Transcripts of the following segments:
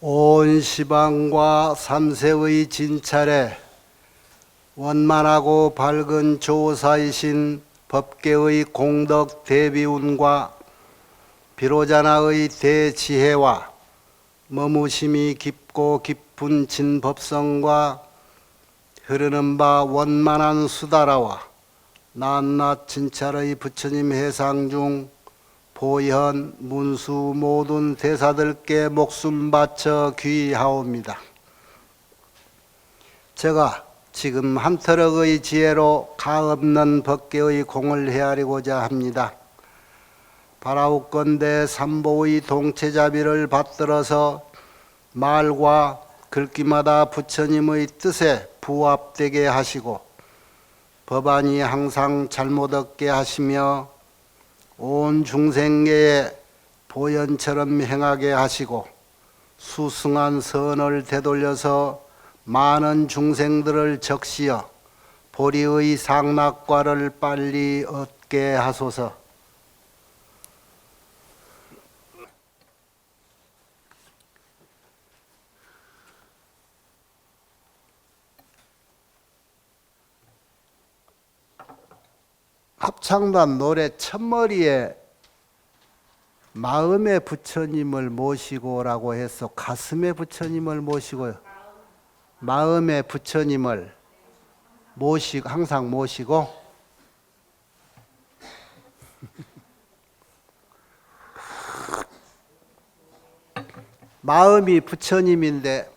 온 시방과 삼세의 진찰에 원만하고 밝은 조사이신 법계의 공덕 대비운과 비로자나의 대지혜와 머무심이 깊고 깊은 진법성과 흐르는 바 원만한 수다라와 낱낱 진찰의 부처님 해상 중 보현, 문수 모든 대사들께 목숨 바쳐 귀하옵니다. 제가 지금 한터럭의 지혜로 가없는 법계의 공을 헤아리고자 합니다. 바라옵건대 삼보의 동체자비를 받들어서 말과 글귀마다 부처님의 뜻에 부합되게 하시고 법안이 항상 잘못 얻게 하시며 온 중생계에 보현처럼 행하게 하시고 수승한 선을 되돌려서 많은 중생들을 적시어 보리의 상락과를 빨리 얻게 하소서. 합창단 노래 첫머리에 마음의 부처님을 모시고라고 해서 가슴의 부처님을 모시고요. 마음의 부처님을 모시고 항상 모시고 마음이 부처님인데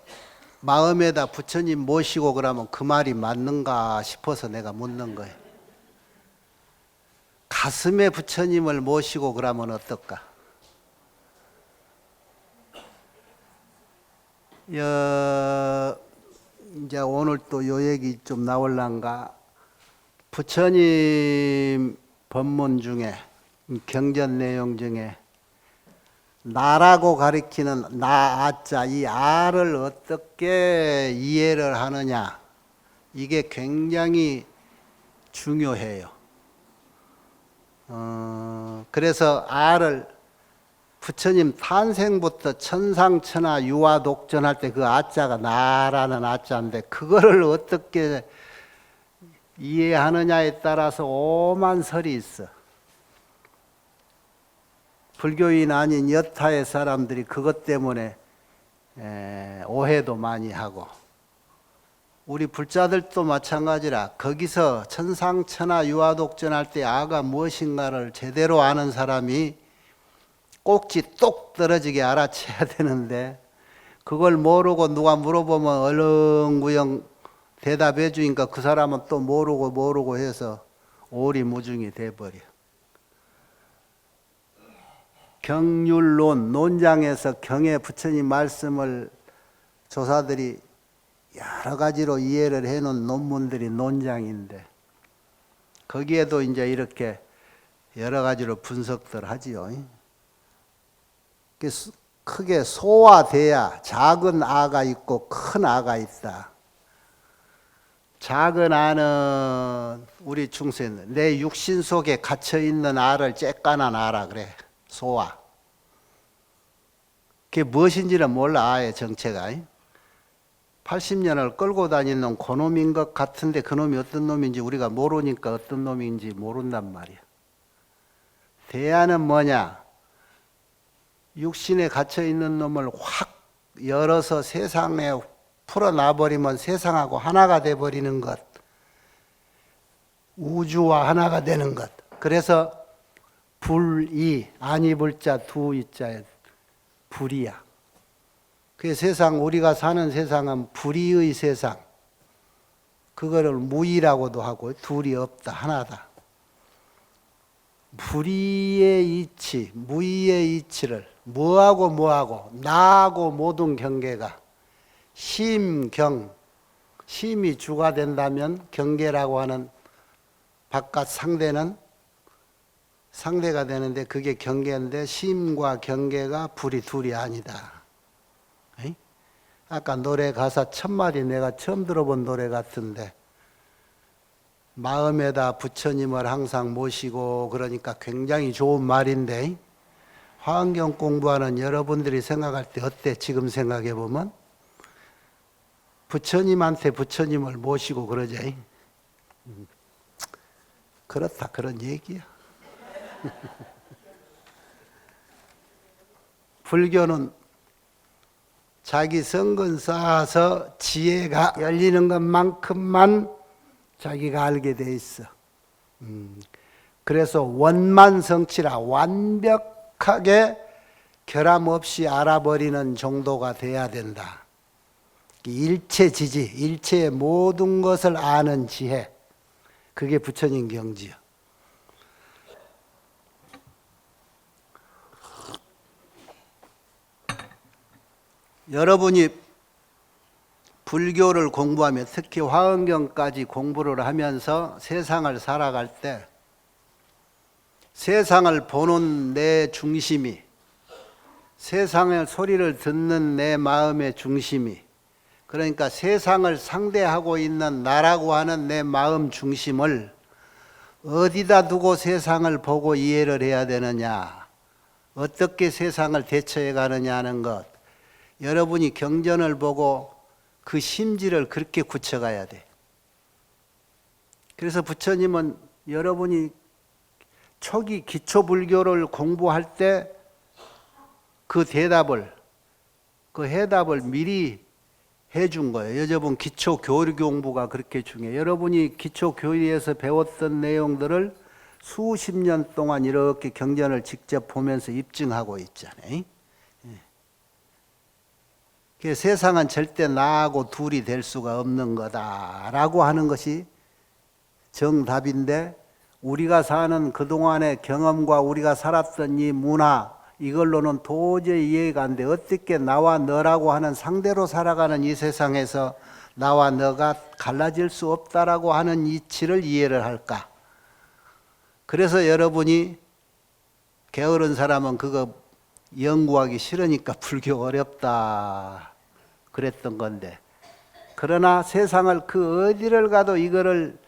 마음에다 부처님 모시고 그러면 그 말이 맞는가 싶어서 내가 묻는 거예요. 가슴에 부처님을 모시고 그러면 어떨까? 이제 오늘 또 요 얘기 좀 나올란가? 부처님 법문 중에 경전 내용 중에 나라고 가리키는 나 아자 이 아를 어떻게 이해를 하느냐 이게 굉장히 중요해요. 그래서 아를 부처님 탄생부터 천상천하 유화독전할 때 그 아자가 나라는 아자인데 그거를 어떻게 이해하느냐에 따라서 오만 설이 있어. 불교인 아닌 여타의 사람들이 그것 때문에 오해도 많이 하고 우리 불자들도 마찬가지라 거기서 천상천하 유화독전할 때 아가 무엇인가를 제대로 아는 사람이 꼭지 똑 떨어지게 알아채야 되는데 그걸 모르고 누가 물어보면 얼렁구영 대답해 주니까 그 사람은 또 모르고 해서 오리무중이 돼버려. 경률론 논장에서 경의 부처님 말씀을 조사들이 여러 가지로 이해를 해놓은 논문들이 논장인데 거기에도 이제 이렇게 여러 가지로 분석들 하지요. 크게 소와 대야 작은 아가 있고 큰 아가 있다. 작은 아는 우리 중생 내 육신 속에 갇혀 있는 아를 쬐깐한 아라 그래. 소와. 그게 무엇인지는 몰라 아의 정체가. 80년을 끌고 다니는 그놈인 것 같은데 그놈이 어떤 놈인지 우리가 모르니까 어떤 놈인지 모른단 말이야. 대야는 뭐냐? 육신에 갇혀 있는 놈을 확 열어서 세상에 풀어놔버리면 세상하고 하나가 돼버리는 것. 우주와 하나가 되는 것. 그래서 불이, 아니 불자 두 이자에 불이야. 그 세상 우리가 사는 세상은 불의의 세상. 그거를 무의라고도 하고 둘이 없다 하나다. 불의의 이치, 무의의 이치를 뭐하고 나하고 모든 경계가 심경, 심이 주가 된다면 경계라고 하는 바깥 상대가 되는데 그게 경계인데 심과 경계가 불이 둘이 아니다. 아까 노래 가사 첫 마디 내가 처음 들어본 노래 같은데 마음에다 부처님을 항상 모시고 그러니까 굉장히 좋은 말인데 화엄경 공부하는 여러분들이 생각할 때 어때? 지금 생각해 보면 부처님한테 부처님을 모시고 그러지. 그렇다 그런 얘기야. 불교는 자기 성근 쌓아서 지혜가 열리는 것만큼만 자기가 알게 돼 있어. 그래서 원만성취라 완벽하게 결함 없이 알아버리는 정도가 돼야 된다. 일체지지, 일체의 모든 것을 아는 지혜, 그게 부처님 경지야. 여러분이 불교를 공부하며 특히 화엄경까지 공부를 하면서 세상을 살아갈 때 세상을 보는 내 중심이, 세상의 소리를 듣는 내 마음의 중심이, 그러니까 세상을 상대하고 있는 나라고 하는 내 마음 중심을 어디다 두고 세상을 보고 이해를 해야 되느냐, 어떻게 세상을 대처해 가느냐 하는 것, 여러분이 경전을 보고 그 심지를 그렇게 굳혀가야 돼. 그래서 부처님은 여러분이 초기 기초불교를 공부할 때 그 해답을 미리 해준 거예요. 여러분 기초교리 공부가 그렇게 중요해요. 여러분이 기초교리에서 배웠던 내용들을 수십 년 동안 이렇게 경전을 직접 보면서 입증하고 있잖아요. 세상은 절대 나하고 둘이 될 수가 없는 거다라고 하는 것이 정답인데, 우리가 사는 그동안의 경험과 우리가 살았던 이 문화, 이걸로는 도저히 이해가 안 돼. 어떻게 나와 너라고 하는 상대로 살아가는 이 세상에서 나와 너가 갈라질 수 없다라고 하는 이치를 이해를 할까? 그래서 여러분이 게으른 사람은 그거 연구하기 싫으니까 불교 어렵다 그랬던 건데, 그러나 세상을 그 어디를 가도 이거를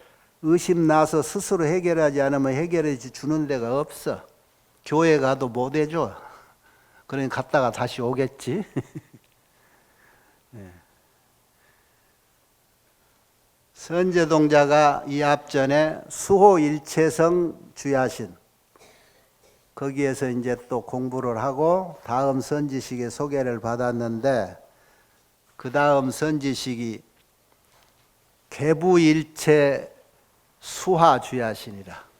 의심나서 스스로 해결하지 않으면 해결해 주는 데가 없어. 교회 가도 못 해줘. 그러니 갔다가 다시 오겠지. 네. 선제동자가 이 앞전에 수호일체성 주야신, 거기에서 이제 또 공부를 하고 다음 선지식의 소개를 받았는데, 그 다음 선지식이 개부일체 수화주야신이라.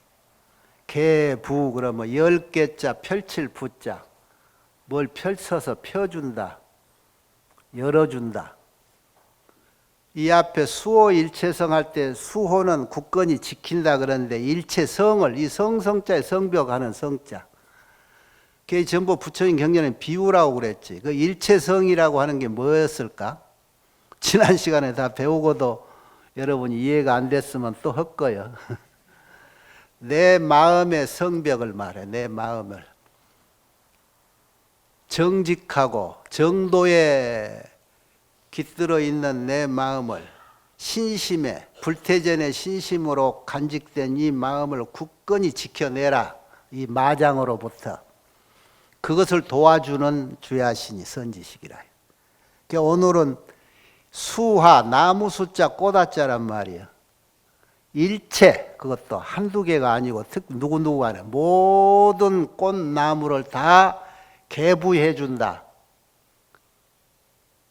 개부 그러면 10개자 펼칠 부자, 뭘 펼쳐서 펴준다, 열어준다. 이 앞에 수호 일체성 할 때 수호는 굳건히 지킨다 그러는데, 일체성을 이 성성자의 성벽하는 성자, 그게 전부 부처님 경전에 비유라고 그랬지. 그 일체성이라고 하는 게 뭐였을까? 지난 시간에 다 배우고도 여러분이 이해가 안 됐으면 또 헛거요. 내 마음의 성벽을 말해. 내 마음을 정직하고 정도에 깃들어 있는 내 마음을, 신심에, 불태전의 신심으로 간직된 이 마음을 굳건히 지켜내라. 이 마장으로부터. 그것을 도와주는 주야신이 선지식이라. 그러니까 오늘은 수화, 나무 숫자, 꽃자란 말이야. 일체, 그것도 한두 개가 아니고 누구누구 간에 모든 꽃나무를 다 개부해 준다.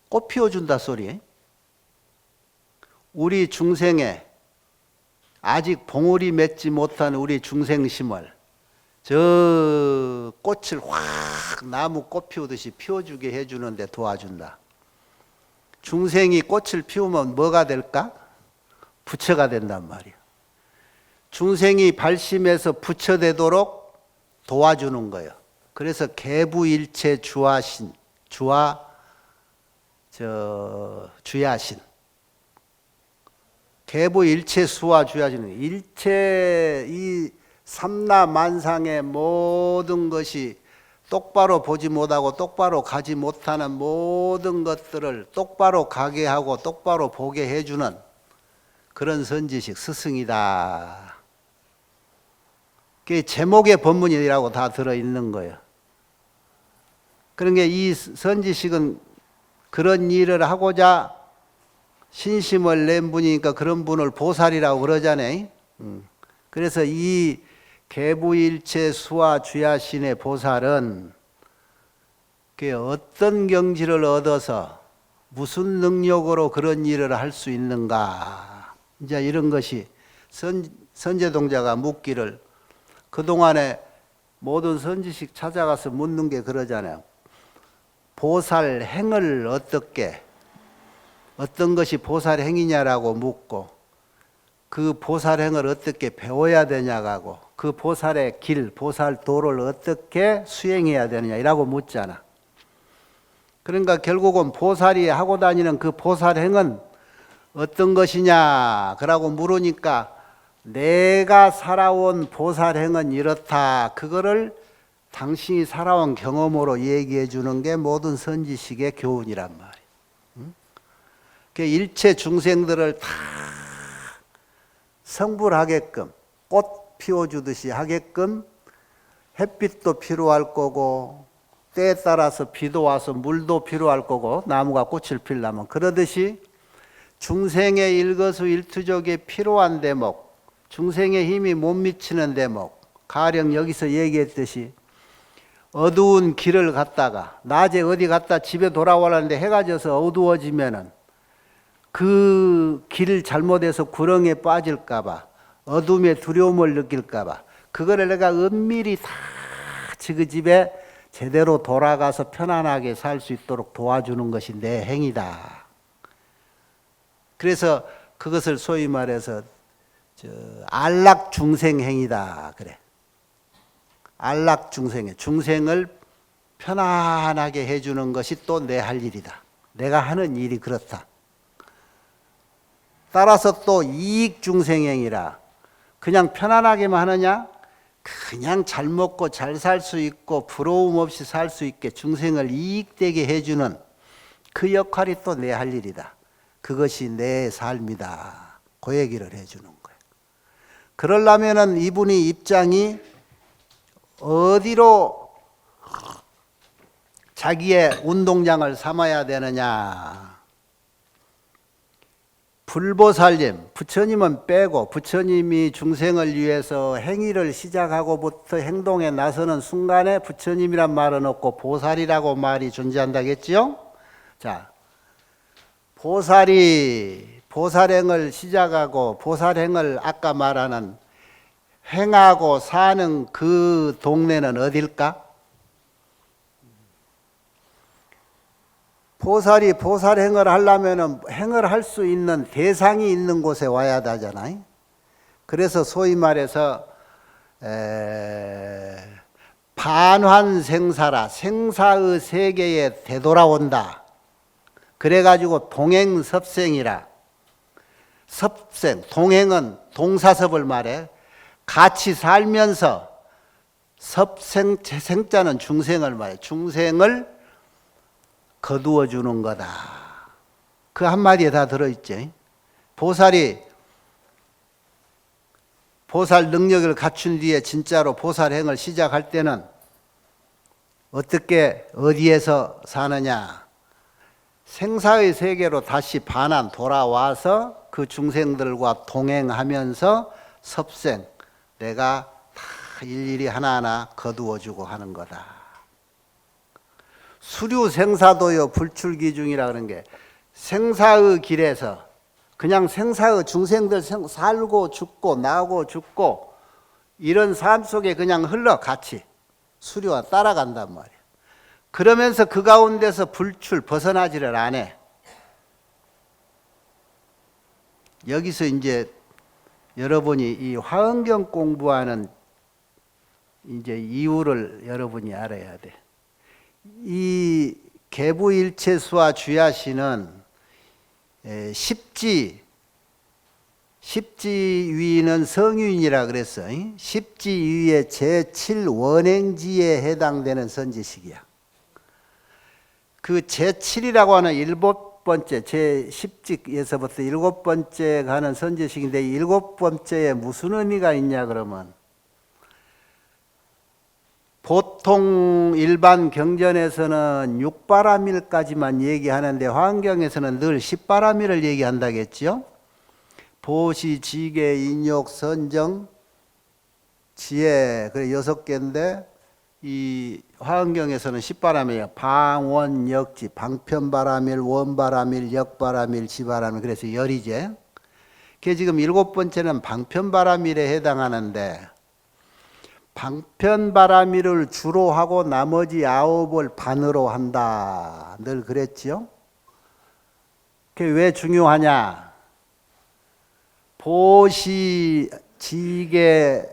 꽃 피워준다 소리. 우리 중생에 아직 봉우리 맺지 못한 우리 중생심을 저 꽃을 확 나무 꽃 피우듯이 피워주게 해주는데 도와준다. 중생이 꽃을 피우면 뭐가 될까? 부처가 된단 말이야. 중생이 발심해서 부처 되도록 도와주는 거예요. 그래서 개부일체 주화신, 주야신. 개부일체 수화 주야신은 일체 이 삼라만상의 모든 것이 똑바로 보지 못하고 똑바로 가지 못하는 모든 것들을 똑바로 가게 하고 똑바로 보게 해주는 그런 선지식 스승이다. 그게 제목의 법문이라고 다 들어있는 거예요. 그러니까 이 선지식은 그런 일을 하고자 신심을 낸 분이니까 그런 분을 보살이라고 그러잖아요. 그래서 이 개부일체 수화 주야신의 보살은 어떤 경지를 얻어서 무슨 능력으로 그런 일을 할 수 있는가. 이제 이런 것이 선제동자가 묻기를, 그동안에 모든 선지식 찾아가서 묻는 게 그러잖아요. 보살 행을 어떤 것이 보살 행이냐라고 묻고, 그 보살 행을 어떻게 배워야 되냐고, 그 보살의 길, 보살 도를 어떻게 수행해야 되느냐라고 묻잖아. 그러니까 결국은 보살이 하고 다니는 그 보살 행은 어떤 것이냐 그러고 물으니까, 내가 살아온 보살 행은 이렇다, 그거를 당신이 살아온 경험으로 얘기해 주는 게 모든 선지식의 교훈이란 말이에요. 일체 중생들을 다 성불하게끔, 꽃 피워주듯이 하게끔, 햇빛도 필요할 거고 때에 따라서 비도 와서 물도 필요할 거고, 나무가 꽃을 피려면 그러듯이 중생의 일거수일투족에 필요한 대목, 중생의 힘이 못 미치는 대목, 가령 여기서 얘기했듯이 어두운 길을 갔다가 낮에 어디 갔다 집에 돌아오려는데 해가 져서 어두워지면은 그 길을 잘못해서 구렁에 빠질까봐, 어둠의 두려움을 느낄까봐, 그거를 내가 은밀히 다 그 집에 제대로 돌아가서 편안하게 살 수 있도록 도와주는 것이 내 행위다. 그래서 그것을 소위 말해서 안락중생행이다 그래. 안락중생행, 중생을 편안하게 해주는 것이 또 내 할 일이다. 내가 하는 일이 그렇다. 따라서 또 이익중생행이라, 그냥 편안하게만 하느냐? 그냥 잘 먹고 잘 살 수 있고 부러움 없이 살 수 있게 중생을 이익되게 해주는 그 역할이 또 내 할 일이다. 그것이 내 삶이다. 그 얘기를 해주는 거예요. 그러려면은 이분이 입장이 어디로 자기의 운동장을 삼아야 되느냐. 불보살님, 부처님은 빼고, 부처님이 중생을 위해서 행위를 시작하고부터 행동에 나서는 순간에 부처님이란 말은 없고 보살이라고 말이 존재한다겠지요? 자, 보살이 보살행을 시작하고 보살행을 아까 말하는 행하고 사는 그 동네는 어딜까? 보살이 보살행을 하려면 행을 할 수 있는 대상이 있는 곳에 와야 되잖아요. 그래서 소위 말해서 반환생사라, 생사의 세계에 되돌아온다. 그래가지고 동행섭생이라. 섭생, 동행은 동사섭을 말해. 같이 살면서, 섭생, 생자는 중생을 말해. 중생을 거두어 주는 거다. 그 한마디에 다 들어있지. 보살이 보살 능력을 갖춘 뒤에 진짜로 보살행을 시작할 때는 어떻게 어디에서 사느냐? 생사의 세계로 다시 반환 돌아와서 그 중생들과 동행하면서 섭생, 내가 다 일일이 하나하나 거두어주고 하는 거다. 수류생사도요 불출기중이라 그런 게, 생사의 길에서 그냥 생사의 중생들 살고 죽고 나고 죽고 이런 삶 속에 그냥 흘러 같이 수류와 따라간단 말이에요. 그러면서 그 가운데서 불출 벗어나지를 않아. 여기서 이제 여러분이 이 화엄경 공부하는 이제 이유를 여러분이 알아야 돼. 이 개부일체수와 주야시는 십지위는 성유인이라 그랬어. 십지위의 제7원행지에 해당되는 선지식이야. 그 제7이라고 하는 일곱 번째, 제10지에서부터 일곱 번째 가는 선지식인데, 일곱 번째에 무슨 의미가 있냐 그러면, 보통 일반 경전에서는 육바라밀까지만 얘기하는데 화엄경에서는 늘 십바라밀을 얘기한다겠죠. 보시, 지계, 인욕, 선정, 지혜, 그래 6개인데 이 화엄경에서는 십바라밀이에요. 방원, 역지, 방편바라밀, 원바라밀, 역바라밀, 지바라밀, 그래서 10이제. 그게 지금 7번째는 방편바라밀에 해당하는데, 방편바라밀을 주로 하고 나머지 9을 반으로 한다. 늘 그랬지요. 그게 왜 중요하냐? 보시, 지계,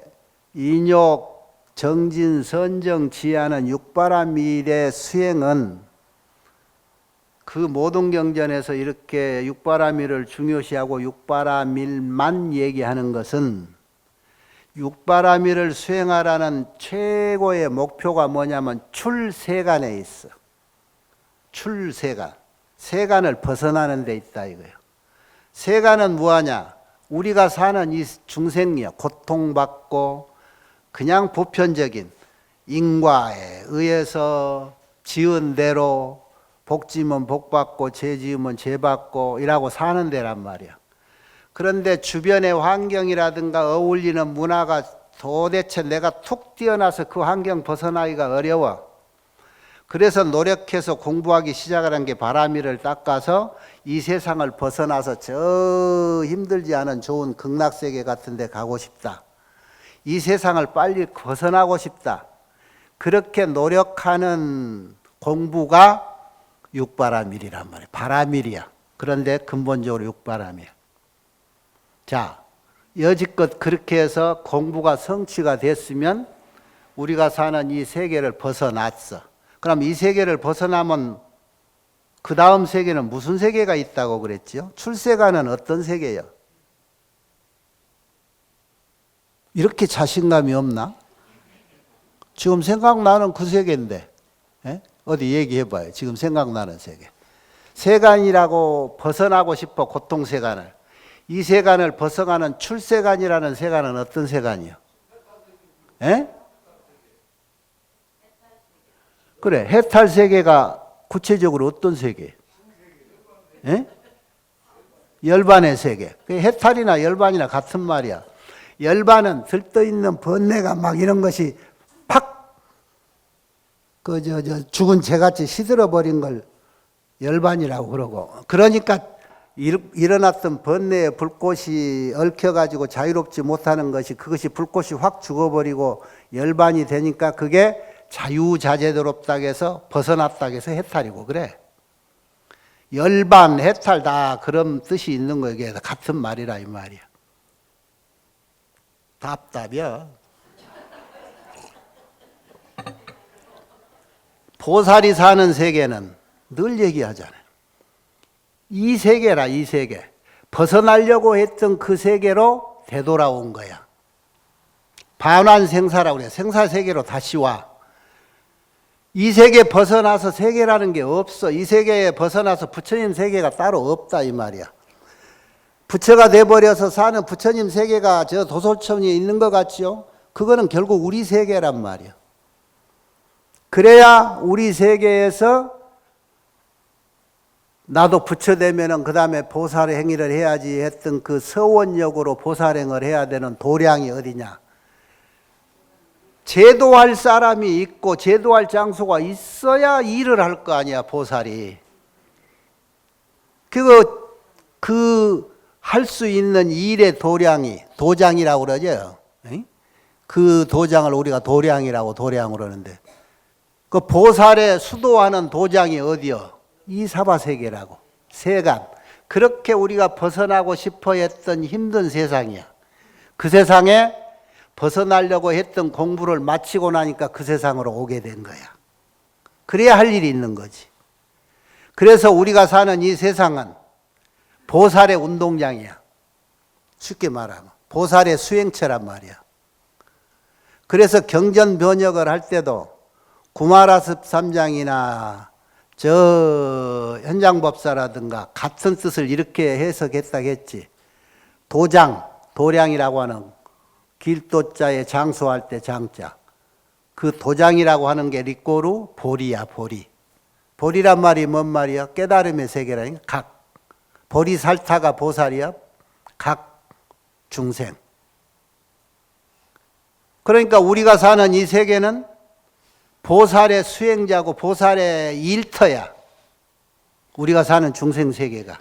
인욕, 정진, 선정, 지하는 육바라밀의 수행은 그 모든 경전에서 이렇게 육바라밀을 중요시하고 육바라밀만 얘기하는 것은 육바라밀을 수행하라는 최고의 목표가 뭐냐면 출세간에 있어. 출세간. 세간을 벗어나는 데 있다 이거예요. 세간은 뭐하냐? 우리가 사는 이 중생이요. 고통받고 그냥 보편적인 인과에 의해서 지은 대로 복 지으면 복 받고 죄 지으면 죄 받고 이라고 사는 데란 말이야. 그런데 주변의 환경이라든가 어울리는 문화가 도대체 내가 툭 뛰어나서 그 환경 벗어나기가 어려워. 그래서 노력해서 공부하기 시작하는 게 바라밀을 닦아서 이 세상을 벗어나서 저 힘들지 않은 좋은 극락세계 같은 데 가고 싶다. 이 세상을 빨리 벗어나고 싶다. 그렇게 노력하는 공부가 육바라밀이란 말이에요. 바라밀이야. 그런데 근본적으로 육바라밀. 자, 여지껏 그렇게 해서 공부가 성취가 됐으면 우리가 사는 이 세계를 벗어났어. 그럼 이 세계를 벗어나면 그 다음 세계는 무슨 세계가 있다고 그랬지요? 출세가는 어떤 세계예요? 이렇게 자신감이 없나? 지금 생각나는 그 세계인데, 어디 얘기해봐요. 지금 생각나는 세계. 세간이라고 벗어나고 싶어, 고통세간을. 이 세간을 벗어가는 출세간이라는 세간은 어떤 세간이요? 그래, 해탈세계가 구체적으로 어떤 세계? 열반의 세계. 해탈이나 열반이나 같은 말이야. 열반은 들떠있는 번뇌가 막 이런 것이 팍, 죽은 재같이 시들어버린 걸 열반이라고 그러고. 그러니까 일어났던 번뇌의 불꽃이 얽혀가지고 자유롭지 못하는 것이 그것이 불꽃이 확 죽어버리고 열반이 되니까 그게 자유자재도롭다고 해서 벗어났다고 해서 해탈이고 그래. 열반, 해탈 다 그런 뜻이 있는 거에 같은 말이라 이 말이야. 답답이야. 보살이 사는 세계는 늘 얘기하잖아요. 이 세계라, 이 세계. 벗어나려고 했던 그 세계로 되돌아온 거야. 반환생사라고 그래. 생사세계로 다시 와. 이 세계 벗어나서 세계라는 게 없어. 이 세계에 벗어나서 부처님 세계가 따로 없다 이 말이야. 부처가 돼버려서 사는 부처님 세계가 저 도솔천에 있는 것 같지요? 그거는 결국 우리 세계란 말이야. 그래야 우리 세계에서 나도 부처 되면은 그 다음에 보살의 행위를 해야지 했던 그 서원역으로 보살행을 해야 되는 도량이 어디냐? 제도할 사람이 있고 제도할 장소가 있어야 일을 할 거 아니야, 보살이. 할 수 있는 일의 도량이, 도장이라고 그러죠. 그 도장을 우리가 도량이라고 도량으로 하는데, 그 보살의 수도하는 도장이 어디요? 이 사바세계라고. 세간. 그렇게 우리가 벗어나고 싶어 했던 힘든 세상이야. 그 세상에 벗어나려고 했던 공부를 마치고 나니까 그 세상으로 오게 된 거야. 그래야 할 일이 있는 거지. 그래서 우리가 사는 이 세상은 보살의 운동장이야. 쉽게 말하면 보살의 수행처란 말이야. 그래서 경전 번역을 할 때도 구마라습3장이나 저 현장법사라든가 같은 뜻을 이렇게 해석했다고 했지. 도장, 도량이라고 하는 길도자에 장소할 때 장자. 그 도장이라고 하는 게 리꼬르 보리야, 보리. 보리란 말이 뭔 말이야? 깨달음의 세계라니까. 각. 보리살타가 보살이야. 각 중생. 그러니까 우리가 사는 이 세계는 보살의 수행자고 보살의 일터야. 우리가 사는 중생 세계가.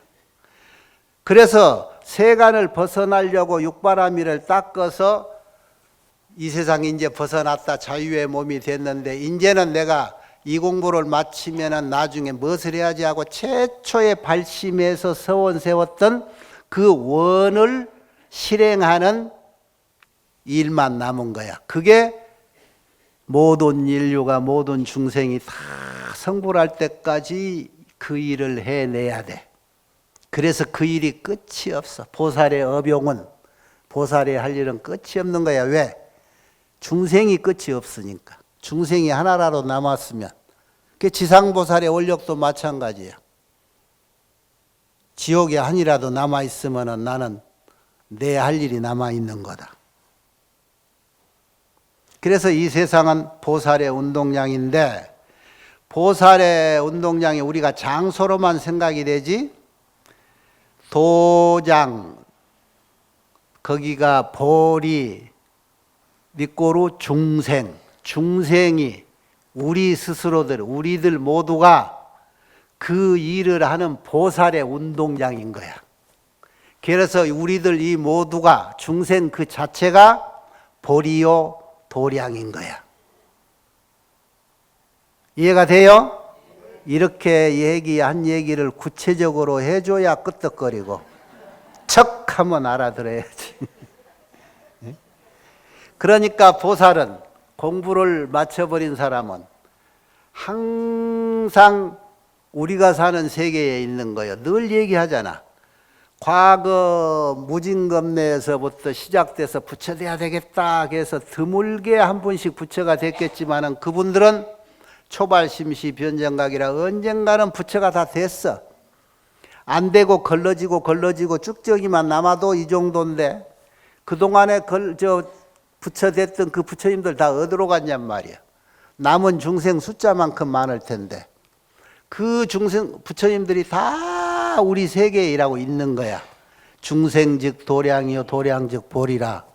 그래서 세간을 벗어나려고 육바라밀을 닦아서 이 세상에 이제 벗어났다 자유의 몸이 됐는데, 이제는 내가 이 공부를 마치면은 나중에 무엇을 해야지 하고 최초의 발심에서 서원 세웠던 그 원을 실행하는 일만 남은 거야. 그게 모든 인류가, 모든 중생이 다 성불할 때까지 그 일을 해내야 돼. 그래서 그 일이 끝이 없어. 보살의 업용은, 보살의 할 일은 끝이 없는 거야. 왜? 중생이 끝이 없으니까. 중생이 하나라도 남았으면. 그 지상보살의 원력도 마찬가지야. 지옥에 한이라도 남아있으면 나는 내 할 일이 남아있는 거다. 그래서 이 세상은 보살의 운동량인데, 보살의 운동량이 우리가 장소로만 생각이 되지, 도장, 거기가 보리, 리꼬르 중생, 중생이 우리 스스로들, 우리들 모두가 그 일을 하는 보살의 운동장인 거야. 그래서 우리들 이 모두가, 중생 그 자체가 보리요 도량인 거야. 이해가 돼요? 이렇게 한 얘기를 구체적으로 해줘야 끄떡거리고 척 하면 알아들어야지. 그러니까 보살은, 공부를 마쳐버린 사람은 항상 우리가 사는 세계에 있는 거예요. 늘 얘기하잖아. 과거 무징검내에서부터 시작돼서 부처돼야 되겠다 해서 드물게 한 분씩 부처가 됐겠지만은 그분들은 초발심시 변정각이라 언젠가는 부처가 다 됐어. 안 되고 걸러지고 쭉정이만 남아도 이 정도인데, 그동안에 부처 됐던 그 부처님들 다 어디로 갔냔 말이야. 남은 중생 숫자만큼 많을 텐데 그 중생 부처님들이 다 우리 세계에 일하고 있는 거야. 중생 즉 도량이요 도량 즉 보리라.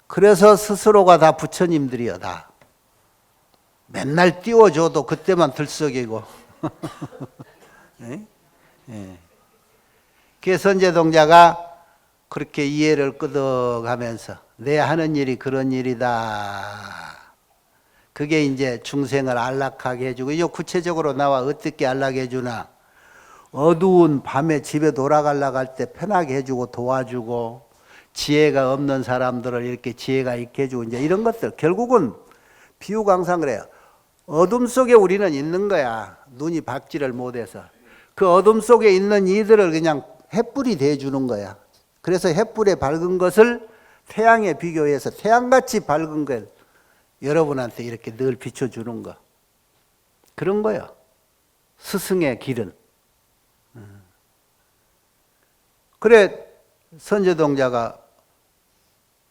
그래서 스스로가 다 부처님들이여. 다 맨날 띄워줘도 그때만 들썩이고. 그래서 선제동자가 그렇게 이해를 끄덕하면서 내 하는 일이 그런 일이다. 그게 이제 중생을 안락하게 해주고, 이 구체적으로 나와 어떻게 안락해 해주나. 어두운 밤에 집에 돌아가려고 할 때 편하게 해주고 도와주고, 지혜가 없는 사람들을 이렇게 지혜가 있게 해주고, 이제 이런 것들. 결국은 비유가 항상 그래요. 어둠 속에 우리는 있는 거야. 눈이 밝지를 못해서. 그 어둠 속에 있는 이들을 그냥 햇불이 대주는 거야. 그래서 햇불에 밝은 것을 태양에 비교해서 태양같이 밝은 걸 여러분한테 이렇게 늘 비춰주는 거. 그런 거예요. 스승의 길은. 그래 선제동자가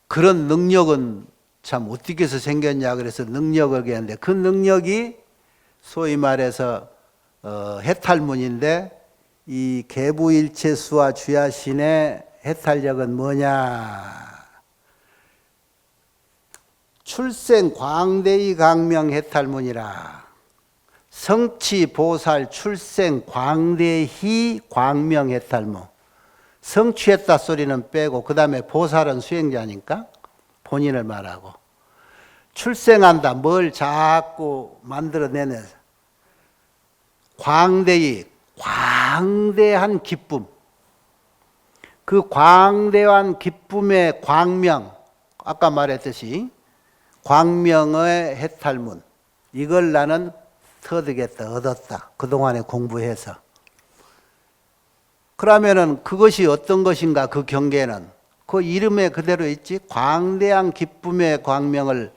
그런 능력은 참 어떻게 해서 생겼냐 그래서 능력을 얘기하는데, 그 능력이 소위 말해서 해탈문인데, 이 개부일체수와 주야신의 해탈력은 뭐냐? 출생 광대의 강명 해탈문이라. 성치 보살 출생 광대희 광명 해탈문. 성취했다 소리는 빼고 그 다음에 보살은 수행자니까 본인을 말하고, 출생한다 뭘 자꾸 만들어내는 광대의 광대한 기쁨. 그 광대한 기쁨의 광명, 아까 말했듯이 광명의 해탈문, 이걸 나는 터득했다, 얻었다. 그동안에 공부해서. 그러면은 그것이 어떤 것인가, 그 경계는 그 이름에 그대로 있지. 광대한 기쁨의 광명을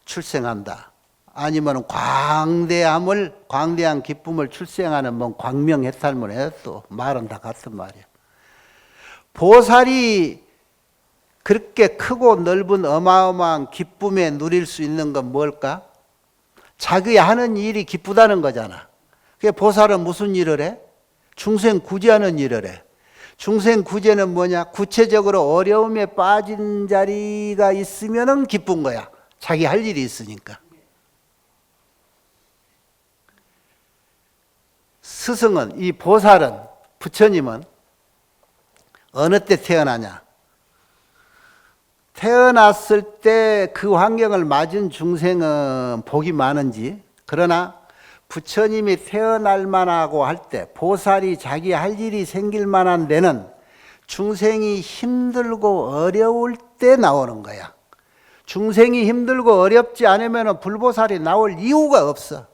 출생한다. 아니면 광대한 기쁨을 출생하는 뭐 광명해탈문에 또 말은 다 같은 말이야. 보살이 그렇게 크고 넓은 어마어마한 기쁨에 누릴 수 있는 건 뭘까? 자기 하는 일이 기쁘다는 거잖아. 그게 보살은 무슨 일을 해? 중생 구제하는 일을 해. 중생 구제는 뭐냐? 구체적으로 어려움에 빠진 자리가 있으면은 기쁜 거야. 자기 할 일이 있으니까. 스승은, 이 보살은, 부처님은 어느 때 태어나냐? 태어났을 때 그 환경을 맞은 중생은 복이 많은지, 그러나 부처님이 태어날 만하고 할 때, 보살이 자기 할 일이 생길 만한 데는 중생이 힘들고 어려울 때 나오는 거야. 중생이 힘들고 어렵지 않으면 불보살이 나올 이유가 없어.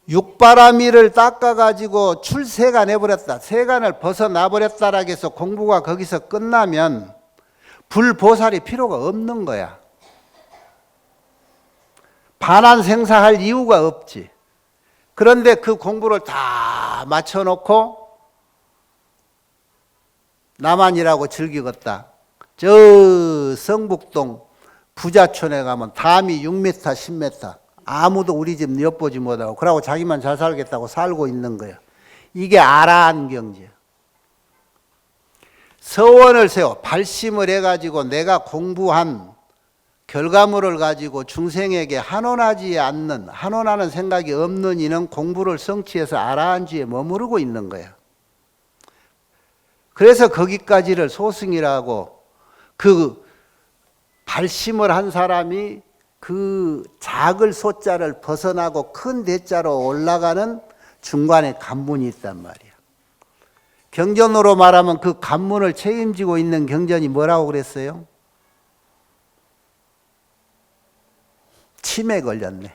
육바라밀을 닦아가지고 출세가 내버렸다, 세간을 벗어나버렸다라고 해서 공부가 거기서 끝나면 불보살이 필요가 없는 거야. 반환생사할 이유가 없지. 그런데 그 공부를 다 맞춰놓고 나만 일하고 즐기겠다. 저 성북동 부자촌에 가면 담이 6m, 10m. 아무도 우리 집 엿보지 못하고 그러고 자기만 잘 살겠다고 살고 있는 거야. 이게 아라한 경지야. 서원을 세워 발심을 해가지고 내가 공부한 결과물을 가지고 중생에게 한원하지 않는, 한원하는 생각이 없는 이는 공부를 성취해서 아라한지에 머무르고 있는 거야. 그래서 거기까지를 소승이라고, 그 발심을 한 사람이 그 작을 소자를 벗어나고 큰 대자로 올라가는 중간에 관문이 있단 말이야. 경전으로 말하면 그 관문을 책임지고 있는 경전이 뭐라고 그랬어요? 치매 걸렸네.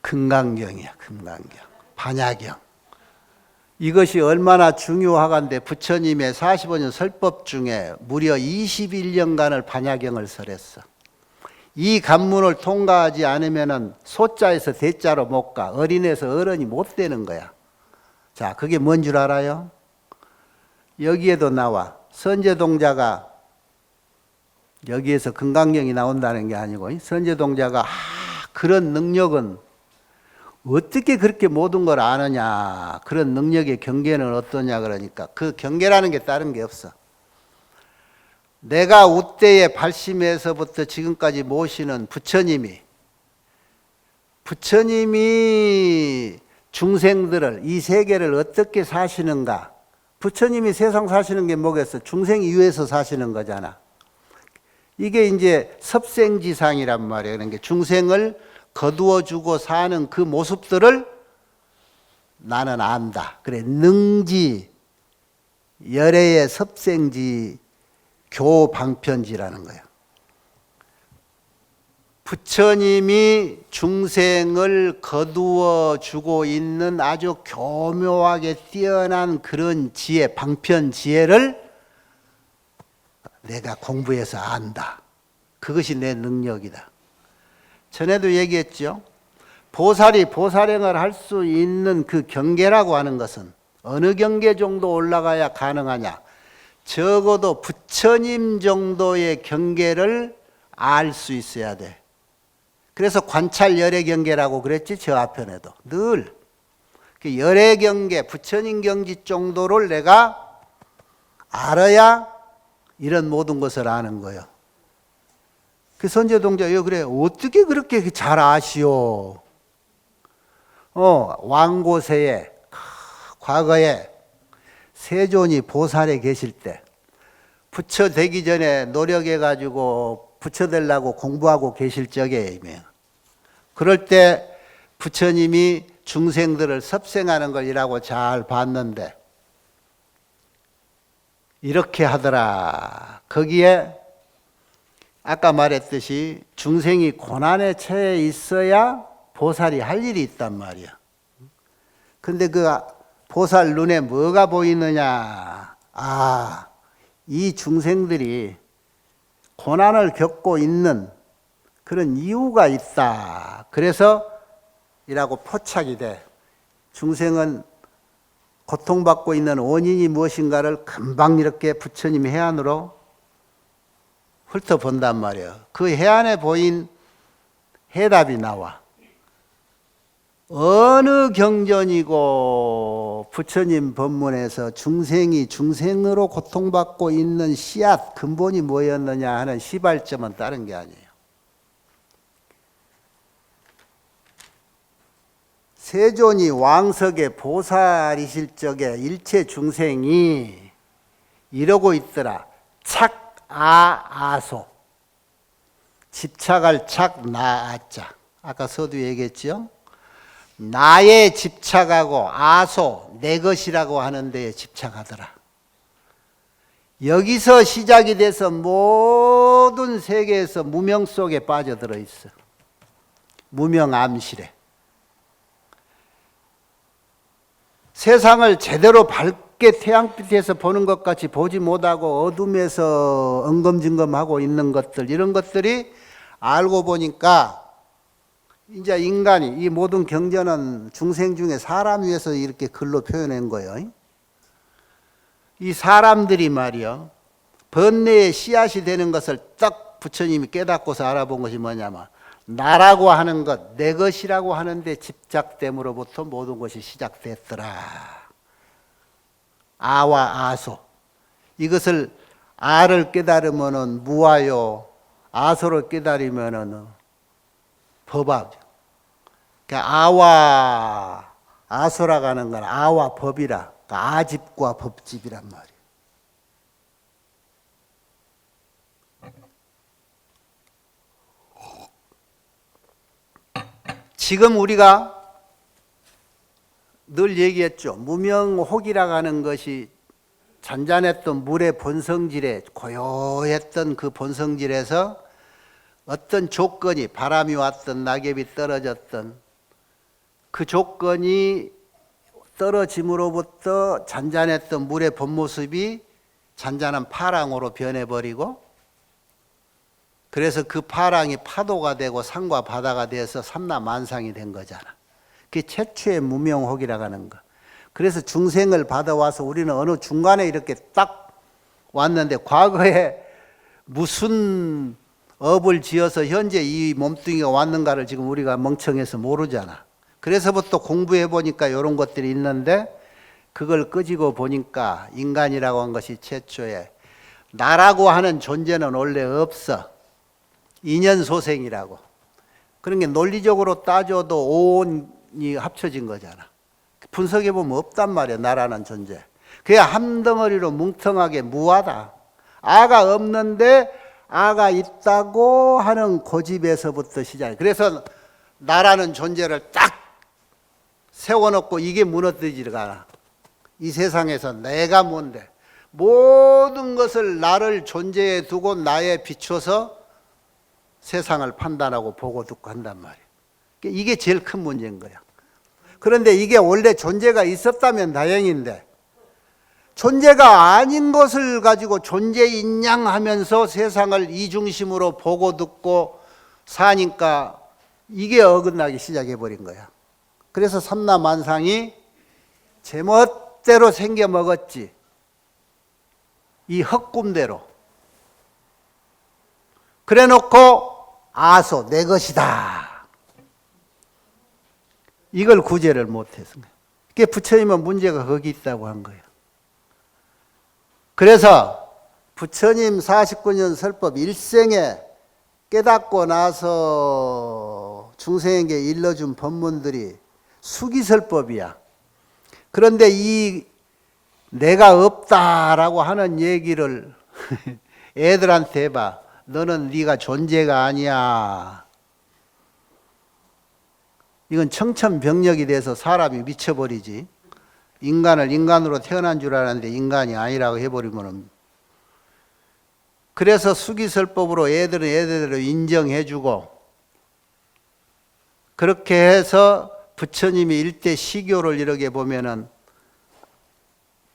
금강경이야, 금강경. 반야경. 이것이 얼마나 중요하간데 부처님의 45년 설법 중에 무려 21년간을 반야경을 설했어. 이 관문을 통과하지 않으면 소자에서 대자로 못 가. 어린에서 어른이 못 되는 거야. 자, 그게 뭔 줄 알아요? 여기에도 나와. 선제동자가, 여기에서 금강경이 나온다는 게 아니고, 선제동자가 그런 능력은 어떻게 그렇게 모든 걸 아느냐, 그런 능력의 경계는 어떠냐 그러니까 그 경계라는 게 다른 게 없어. 내가 우때의 발심에서부터 지금까지 모시는 부처님이 중생들을, 이 세계를 어떻게 사시는가. 부처님이 세상 사시는 게 뭐겠어? 중생 이후에서 사시는 거잖아. 이게 이제 섭생지상이란 말이에요. 그러니까 중생을 거두어주고 사는 그 모습들을 나는 안다. 그래, 능지, 열애의 섭생지, 교방편지라는 거예요. 부처님이 중생을 거두어주고 있는 아주 교묘하게 뛰어난 그런 지혜, 방편 지혜를 내가 공부해서 안다. 그것이 내 능력이다. 전에도 얘기했죠. 보살이 보살행을 할 수 있는 그 경계라고 하는 것은 어느 경계 정도 올라가야 가능하냐. 적어도 부처님 정도의 경계를 알 수 있어야 돼. 그래서 관찰 열애 경계라고 그랬지, 저 앞편에도. 늘 그 열애 경계, 부처님 경지 정도를 내가 알아야 이런 모든 것을 아는 거예요. 그 선제동자요, 그래. 어떻게 그렇게 잘 아시오? 왕고세에, 과거에 세존이 보살에 계실 때, 부처 되기 전에 노력해가지고 부처 되려고 공부하고 계실 적에, 그럴 때 부처님이 중생들을 섭생하는 걸 이라고 잘 봤는데, 이렇게 하더라. 거기에 아까 말했듯이 중생이 고난에 처해 있어야 보살이 할 일이 있단 말이야. 근데 그 보살 눈에 뭐가 보이느냐? 이 중생들이 고난을 겪고 있는 그런 이유가 있다. 그래서 이라고 포착이 돼. 중생은 고통받고 있는 원인이 무엇인가를 금방 이렇게 부처님이 해안으로 훑어본단 말이에요. 그 해안에 보인 해답이 나와. 어느 경전이고 부처님 법문에서 중생이 중생으로 고통받고 있는 씨앗 근본이 뭐였느냐 하는 시발점은 다른 게 아니에요. 세존이 왕석의 보살이실 적에 일체 중생이 이러고 있더라. 착아아소. 집착할 착 나아자. 아까 서두 얘기했죠. 나에 집착하고 아소 내 것이라고 하는 데에 집착하더라. 여기서 시작이 돼서 모든 세계에서 무명 속에 빠져들어 있어. 무명 암실에. 세상을 제대로 밝게 태양빛에서 보는 것 같이 보지 못하고 어둠에서 엉금징금하고 있는 것들, 이런 것들이 알고 보니까 이제 인간이, 이 모든 경전은 중생 중에 사람 위해서 이렇게 글로 표현한 거예요. 이 사람들이 말이요, 번뇌의 씨앗이 되는 것을 딱 부처님이 깨닫고서 알아본 것이 뭐냐면, 나라고 하는 것, 내 것이라고 하는데 집착됨으로부터 모든 것이 시작됐더라. 아와 아소. 이것을 아를 깨달으면은 무아요, 아소를 깨달으면은 법하죠. 그러니까 아와 아소라고 하는 건 아와 법이라, 그러니까 아집과 법집이란 말이에요. 지금 우리가 늘 얘기했죠. 무명혹이라고 하는 것이 잔잔했던 물의 본성질에, 고요했던 그 본성질에서 어떤 조건이, 바람이 왔던 낙엽이 떨어졌던 그 조건이 떨어짐으로부터 잔잔했던 물의 본모습이 잔잔한 파랑으로 변해버리고, 그래서 그 파랑이 파도가 되고 산과 바다가 돼서 삼라만상이 된 거잖아. 그게 최초의 무명혹이라고 하는 거. 그래서 중생을 받아와서 우리는 어느 중간에 이렇게 딱 왔는데, 과거에 무슨 업을 지어서 현재 이 몸뚱이가 왔는가를 지금 우리가 멍청해서 모르잖아. 그래서부터 공부해 보니까 이런 것들이 있는데, 그걸 끄지고 보니까 인간이라고 한 것이 최초에, 나라고 하는 존재는 원래 없어. 인연소생이라고. 그런 게 논리적으로 따져도 오온이 합쳐진 거잖아. 분석해 보면 없단 말이야, 나라는 존재. 그게 한 덩어리로 뭉텅하게 무하다. 아가 없는데 아가 있다고 하는 고집에서부터 시작해. 그래서 나라는 존재를 딱 세워놓고 이게 무너뜨리지가 않아. 이 세상에서 내가 뭔데? 모든 것을 나를 존재에 두고 나에 비춰서 세상을 판단하고 보고 듣고 한단 말이에요. 이게 제일 큰 문제인 거야. 그런데 이게 원래 존재가 있었다면 다행인데, 존재가 아닌 것을 가지고 존재인 양 하면서 세상을 이중심으로 보고 듣고 사니까 이게 어긋나기 시작해버린 거야. 그래서 삼라만상이 제멋대로 생겨 먹었지. 이 헛꿈대로. 그래 놓고 아소, 내 것이다. 이걸 구제를 못해서. 그게 부처님은 문제가 거기 있다고 한 거예요. 그래서 부처님 49년 설법 일생에 깨닫고 나서 중생에게 일러준 법문들이 수기설법이야. 그런데 이 내가 없다라고 하는 얘기를 애들한테 해봐. 너는 네가 존재가 아니야. 이건 청천벽력이 돼서 사람이 미쳐버리지. 인간을 인간으로 태어난 줄 알았는데 인간이 아니라고 해버리면, 그래서 수기설법으로 애들은 애들대로 인정해주고, 그렇게 해서 부처님이 일대 시교를 이렇게 보면은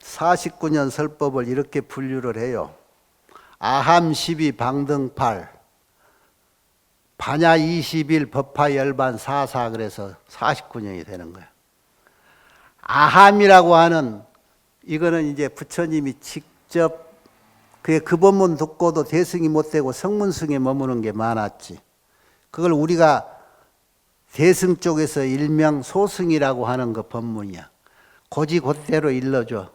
49년 설법을 이렇게 분류를 해요. 아함 12 방등팔, 반야 21 법화 열반 사사, 그래서 49년이 되는 거야. 아함이라고 하는 이거는 이제 부처님이 직접 그 법문 듣고도 대승이 못 되고 성문승에 머무는 게 많았지. 그걸 우리가 대승 쪽에서 일명 소승이라고 하는 그 법문이야. 고지곧대로 일러줘.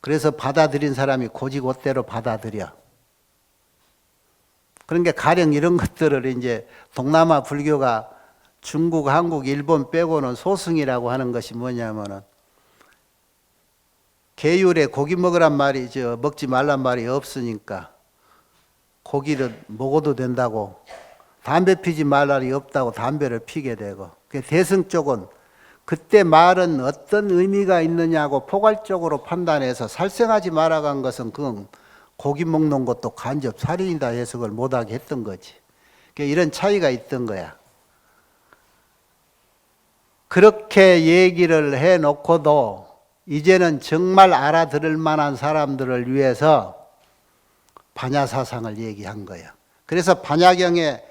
그래서 받아들인 사람이 고지곧대로 받아들여. 그러니까 가령 이런 것들을 이제 동남아 불교가 중국, 한국, 일본 빼고는 소승이라고 하는 것이 뭐냐면은 계율에 고기 먹으란 말이 먹지 말란 말이 없으니까 고기를 먹어도 된다고, 담배 피지 말 날이 없다고 담배를 피게 되고, 대승 쪽은 그때 말은 어떤 의미가 있느냐고 포괄적으로 판단해서 살생하지 말아간 것은 그건 고기 먹는 것도 간접 살인이다 해석을 못하게 했던 거지. 이런 차이가 있던 거야. 그렇게 얘기를 해놓고도 이제는 정말 알아들을 만한 사람들을 위해서 반야사상을 얘기한 거야. 그래서 반야경에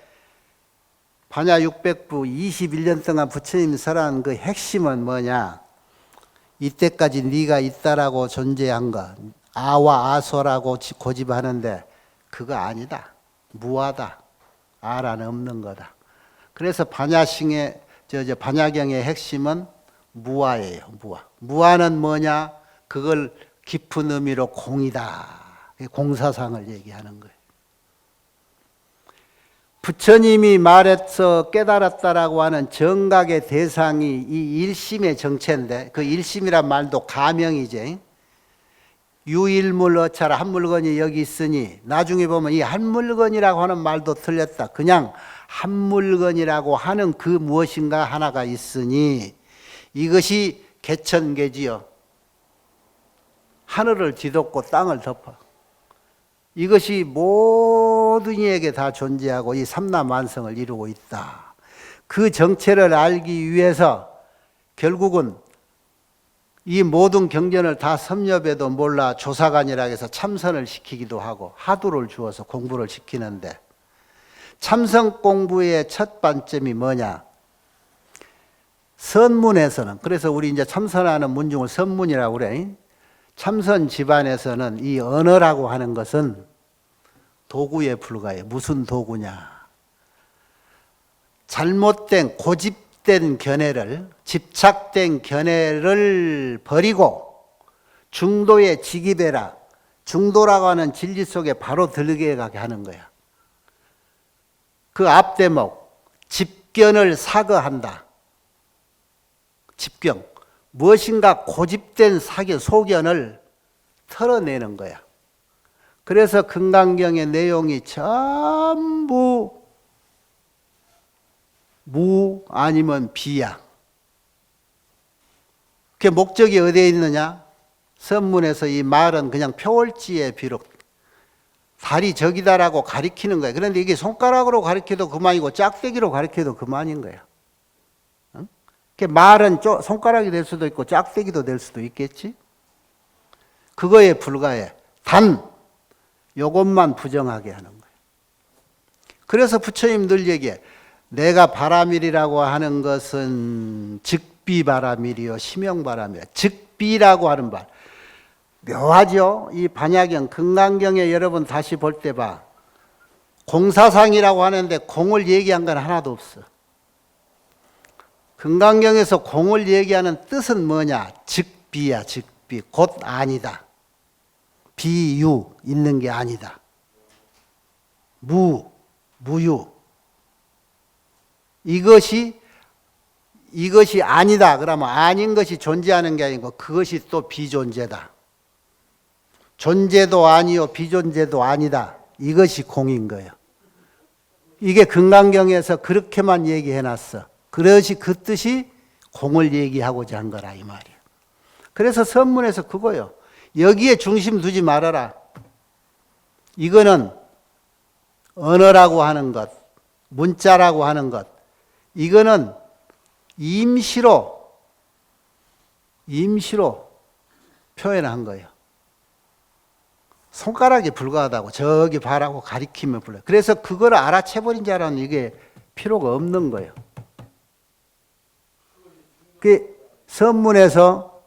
반야 600부 21년 동안 부처님 설한 그 핵심은 뭐냐? 이때까지 네가 있다라고 존재한 거, 아와 아소라고 고집하는데 그거 아니다. 무아다. 아라는 없는 거다. 그래서 반야경의 핵심은 무아예요. 무아. 무아는 뭐냐? 그걸 깊은 의미로 공이다. 공사상을 얘기하는 거예요. 부처님이 말해서 깨달았다라고 하는 정각의 대상이 이 일심의 정체인데, 그 일심이란 말도 가명이지. 유일물 어차라, 한 물건이 여기 있으니, 나중에 보면 이 한 물건이라고 하는 말도 틀렸다. 그냥 한 물건이라고 하는 그 무엇인가 하나가 있으니 이것이 개천개지요. 하늘을 뒤덮고 땅을 덮어. 이것이 모든 이에게 다 존재하고 이 삼라만성을 이루고 있다. 그 정체를 알기 위해서 결국은 이 모든 경전을 다 섭렵해도 몰라 조사관이라고 해서 참선을 시키기도 하고 하두를 주어서 공부를 시키는데, 참선 공부의 첫 반점이 뭐냐? 선문에서는, 그래서 우리 이제 참선하는 문중을 선문이라고 그래. 참선 집안에서는 이 언어라고 하는 것은 도구에 불과해. 무슨 도구냐? 잘못된 고집된 견해를, 집착된 견해를 버리고 중도에 직입해라. 중도라고 하는 진리 속에 바로 들게 가게 하는 거야. 그 앞대목, 집견을 사거한다. 집견. 무엇인가 고집된 사견, 소견을 털어내는 거야. 그래서 금강경의 내용이 전부 무 아니면 비야. 그 목적이 어디에 있느냐? 선문에서 이 말은 그냥 표월지에 비록 달이 저기다라고 가리키는 거야. 그런데 이게 손가락으로 가리켜도 그만이고 짝대기로 가리켜도 그만인 거야. 말은 손가락이 될 수도 있고 짝대기도 될 수도 있겠지. 그거에 불과해. 단 요것만 부정하게 하는 거예요. 그래서 부처님 늘 얘기해. 내가 바라밀이라고 하는 것은 즉비바라밀이요 심형바라밀. 즉비라고 하는 말 묘하죠. 이 반야경 금강경에 여러분 다시 볼 때 봐. 공사상이라고 하는데 공을 얘기한 건 하나도 없어. 금강경에서 공을 얘기하는 뜻은 뭐냐? 즉비야. 즉비. 곧 아니다. 비유. 있는 게 아니다. 무유. 이것이 아니다. 그러면 아닌 것이 존재하는 게 아니고 그것이 또 비존재다. 존재도 아니요 비존재도 아니다. 이것이 공인 거예요. 이게 금강경에서 그렇게만 얘기해놨어. 그것이 그 뜻이 공을 얘기하고자 한 거라 이 말이야. 그래서 선문에서 그거요. 여기에 중심 두지 말아라. 이거는 언어라고 하는 것, 문자라고 하는 것, 이거는 임시로 표현한 거예요. 손가락에 불과하다고 저기 봐라고 가리키면 불러. 그래서 그걸 알아채버린 자라는 이게 필요가 없는 거예요. 그 선문에서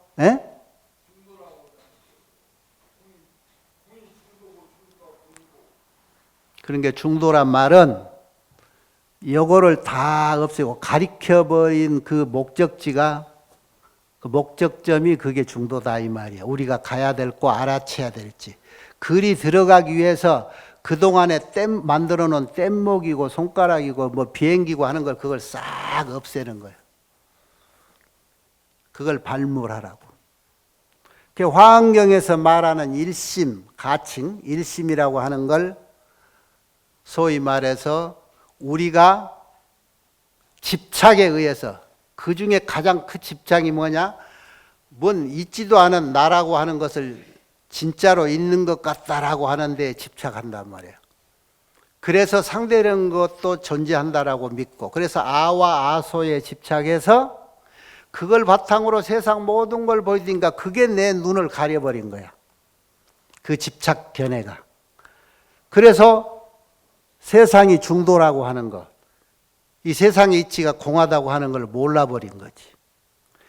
그러니까 중도란 말은 요거를 다 없애고 가리켜버린 그 목적지가, 그 목적점이 그게 중도다 이 말이야. 우리가 가야 될 거 알아채야 될지. 글이 들어가기 위해서 그동안에 만들어 놓은 뗏목이고 손가락이고 뭐 비행기고 하는 걸 그걸 싹 없애는 거예요. 그걸 발물하라고. 그 화엄경에서 말하는 일심, 가칭, 일심이라고 하는 걸 소위 말해서 우리가 집착에 의해서, 그 중에 가장 큰 집착이 뭐냐? 뭔 있지도 않은 나라고 하는 것을 진짜로 있는 것 같다라고 하는데 집착한단 말이에요. 그래서 상대적인 것도 존재한다라고 믿고, 그래서 아와 아소에 집착해서 그걸 바탕으로 세상 모든 걸 보이니까 그게 내 눈을 가려버린 거야. 그 집착 견해가. 그래서 세상이 중도라고 하는 것, 이 세상의 이치가 공하다고 하는 걸 몰라버린 거지.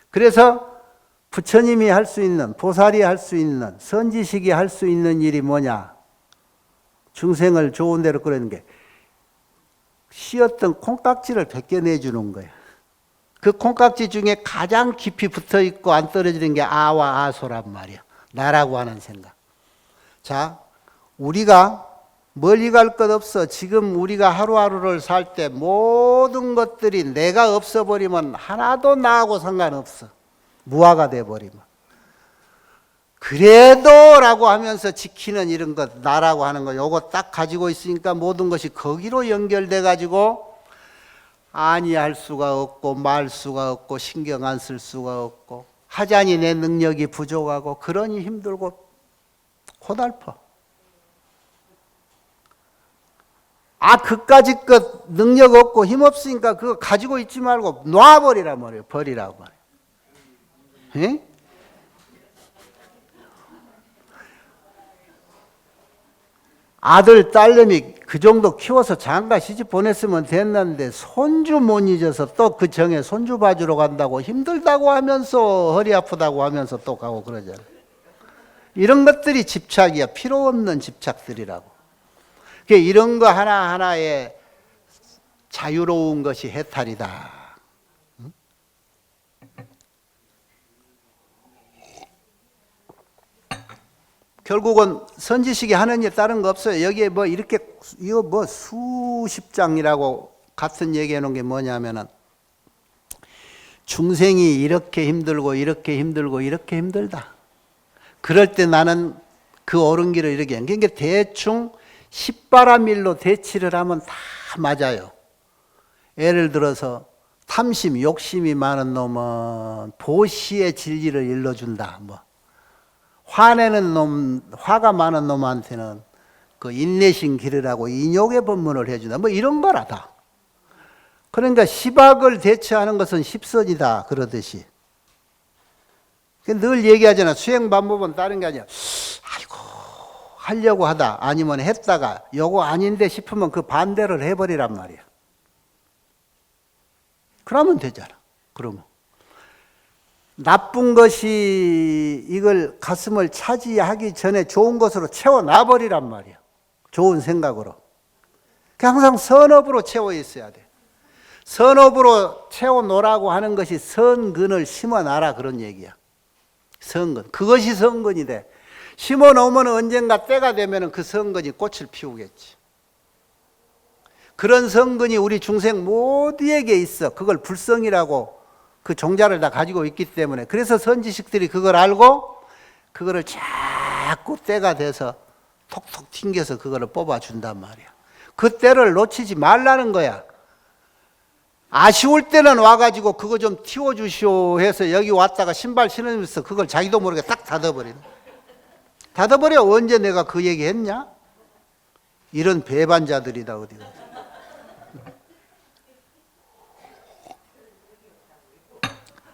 그래서 부처님이 할 수 있는, 보살이 할 수 있는, 선지식이 할 수 있는 일이 뭐냐? 중생을 좋은 대로 끌어내는 게 씌었던 콩깍지를 벗겨내주는 거예요. 그 콩깍지 중에 가장 깊이 붙어있고 안 떨어지는 게 아와 아소란 말이야. 나라고 하는 생각. 자, 우리가 멀리 갈 것 없어. 지금 우리가 하루하루를 살 때 모든 것들이 내가 없어버리면 하나도 나하고 상관없어. 무아가 돼버리면. 그래도 라고 하면서 지키는 이런 것, 나라고 하는 거, 요거 딱 가지고 있으니까 모든 것이 거기로 연결돼 가지고 아니할 수가 없고 말 수가 없고 신경 안 쓸 수가 없고 하자니 내 능력이 부족하고 그러니 힘들고 고달퍼. 그까짓 것 능력 없고 힘 없으니까 그거 가지고 있지 말고 놔버리라 말이에요. 버리라고 말이에요. 에? 아들, 딸내미 그 정도 키워서 장가 시집 보냈으면 됐는데 손주 못 잊어서 또 그 정에 손주 봐주러 간다고 힘들다고 하면서 허리 아프다고 하면서 또 가고 그러잖아요. 이런 것들이 집착이야. 필요 없는 집착들이라고. 이런 거 하나하나에 자유로운 것이 해탈이다. 결국은 선지식이 하는 일 다른 거 없어요. 여기에 뭐 이렇게 이거 뭐 수십 장이라고 같은 얘기해 놓은 게 뭐냐면은 중생이 이렇게 힘들고 이렇게 힘들고 이렇게 힘들다. 그럴 때 나는 그 옳은 길을 이렇게 해. 그러니까 대충 십바라밀로 대치를 하면 다 맞아요. 예를 들어서 탐심, 욕심이 많은 놈은 보시의 진리를 일러준다. 뭐 화내는 놈, 화가 많은 놈한테는 그 인내심 기르라고 인욕의 법문을 해준다. 뭐 이런 거라 다. 그러니까 십악을 대처하는 것은 십선이다 그러듯이. 늘 얘기하잖아. 수행 방법은 다른 게 아니야. 아이고 하려고 하다 아니면 했다가 요거 아닌데 싶으면 그 반대를 해버리란 말이야. 그러면 되잖아. 그러면 나쁜 것이 이걸 가슴을 차지하기 전에 좋은 것으로 채워놔버리란 말이야. 좋은 생각으로. 항상 선업으로 채워 있어야 돼. 선업으로 채워놓으라고 하는 것이 선근을 심어놔라 그런 얘기야. 선근. 그것이 선근이 돼. 심어놓으면 언젠가 때가 되면 그 선근이 꽃을 피우겠지. 그런 선근이 우리 중생 모두에게 있어. 그걸 불성이라고 그 종자를 다 가지고 있기 때문에. 그래서 선지식들이 그걸 알고 그거를 자꾸 때가 돼서 톡톡 튕겨서 그거를 뽑아준단 말이야. 그 때를 놓치지 말라는 거야. 아쉬울 때는 와가지고 그거 좀 틔워주시오 해서 여기 왔다가 신발 신으면서 그걸 자기도 모르게 딱 닫아버리는. 닫아버려. 언제 내가 그 얘기 했냐? 이런 배반자들이다 어디가.